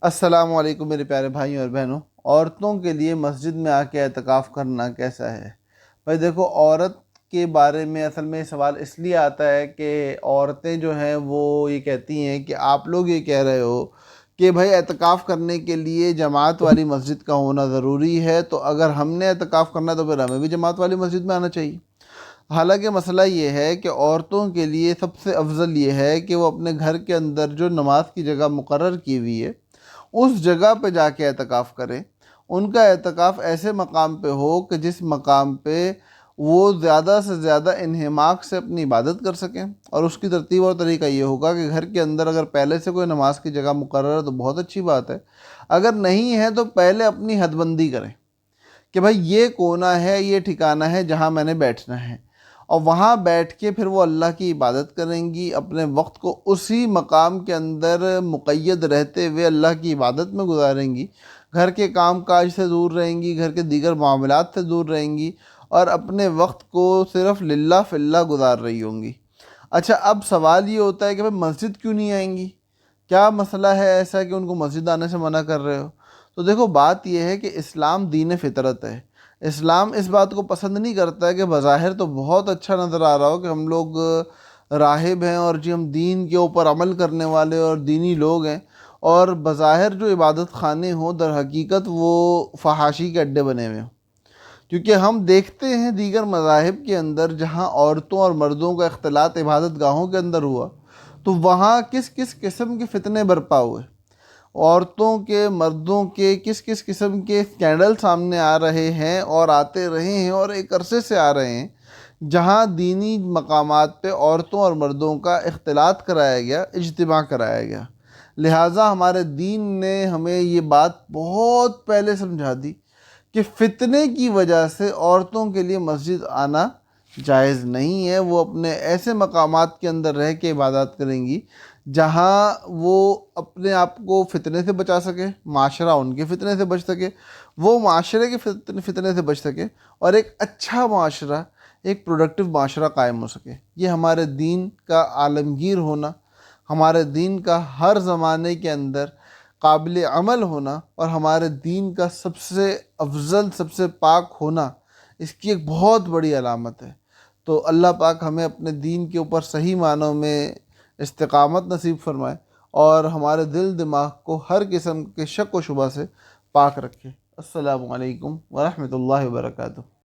السلام علیکم میرے پیارے بھائیوں اور بہنوں۔ عورتوں کے لیے مسجد میں آ کے اعتکاف کرنا کیسا ہے؟ بھائی دیکھو، عورت کے بارے میں اصل میں سوال اس لیے آتا ہے کہ عورتیں جو ہیں وہ یہ کہتی ہیں کہ آپ لوگ یہ کہہ رہے ہو کہ بھائی اعتکاف کرنے کے لیے جماعت والی مسجد کا ہونا ضروری ہے، تو اگر ہم نے اعتکاف کرنا ہے تو پھر ہمیں بھی جماعت والی مسجد میں آنا چاہیے۔ حالانکہ مسئلہ یہ ہے کہ عورتوں کے لیے سب سے افضل یہ ہے کہ وہ اپنے گھر کے اندر جو نماز کی جگہ مقرر کی ہوئی ہے اس جگہ پہ جا کے اعتکاف کریں۔ ان کا اعتکاف ایسے مقام پہ ہو کہ جس مقام پہ وہ زیادہ سے زیادہ انہماک سے اپنی عبادت کر سکیں، اور اس کی ترتیب اور طریقہ یہ ہوگا کہ گھر کے اندر اگر پہلے سے کوئی نماز کی جگہ مقرر ہے تو بہت اچھی بات ہے، اگر نہیں ہے تو پہلے اپنی حد بندی کریں کہ بھائی یہ کونا ہے، یہ ٹھکانہ ہے جہاں میں نے بیٹھنا ہے، اور وہاں بیٹھ کے پھر وہ اللہ کی عبادت کریں گی، اپنے وقت کو اسی مقام کے اندر مقید رہتے ہوئے اللہ کی عبادت میں گزاریں گی، گھر کے کام کاج سے دور رہیں گی، گھر کے دیگر معاملات سے دور رہیں گی، اور اپنے وقت کو صرف للہ فی اللہ گزار رہی ہوں گی۔ اچھا، اب سوال یہ ہوتا ہے کہ بھائی مسجد کیوں نہیں آئیں گی؟ کیا مسئلہ ہے ایسا کہ ان کو مسجد آنے سے منع کر رہے ہو؟ تو دیکھو، بات یہ ہے کہ اسلام دین فطرت ہے۔ اسلام اس بات کو پسند نہیں کرتا ہے کہ بظاہر تو بہت اچھا نظر آ رہا ہو کہ ہم لوگ راہب ہیں اور جی ہم دین کے اوپر عمل کرنے والے اور دینی لوگ ہیں، اور بظاہر جو عبادت خانے ہوں در حقیقت وہ فحاشی کے اڈے بنے ہوئے ہوں۔ کیونکہ ہم دیکھتے ہیں دیگر مذاہب کے اندر جہاں عورتوں اور مردوں کا اختلاط عبادت گاہوں کے اندر ہوا تو وہاں کس کس قسم کے فتنے برپا ہوئے، عورتوں کے مردوں کے کس کس قسم کے اسکینڈل سامنے آ رہے ہیں اور آتے رہے ہیں، اور ایک عرصے سے آ رہے ہیں جہاں دینی مقامات پہ عورتوں اور مردوں کا اختلاط کرایا گیا، اجتماع کرایا گیا۔ لہٰذا ہمارے دین نے ہمیں یہ بات بہت پہلے سمجھا دی کہ فتنے کی وجہ سے عورتوں کے لیے مسجد آنا جائز نہیں ہے۔ وہ اپنے ایسے مقامات کے اندر رہ کے عبادات کریں گی جہاں وہ اپنے آپ کو فتنے سے بچا سکے، معاشرہ ان کے فتنے سے بچ سکے، وہ معاشرے کے فتنے سے بچ سکے، اور ایک اچھا معاشرہ، ایک پروڈکٹیو معاشرہ قائم ہو سکے۔ یہ ہمارے دین کا عالمگیر ہونا، ہمارے دین کا ہر زمانے کے اندر قابل عمل ہونا، اور ہمارے دین کا سب سے افضل، سب سے پاک ہونا، اس کی ایک بہت بڑی علامت ہے۔ تو اللہ پاک ہمیں اپنے دین کے اوپر صحیح معنوں میں استقامت نصیب فرمائے، اور ہمارے دل دماغ کو ہر قسم کے شک و شبہ سے پاک رکھے۔ السلام علیکم ورحمۃ اللہ وبرکاتہ۔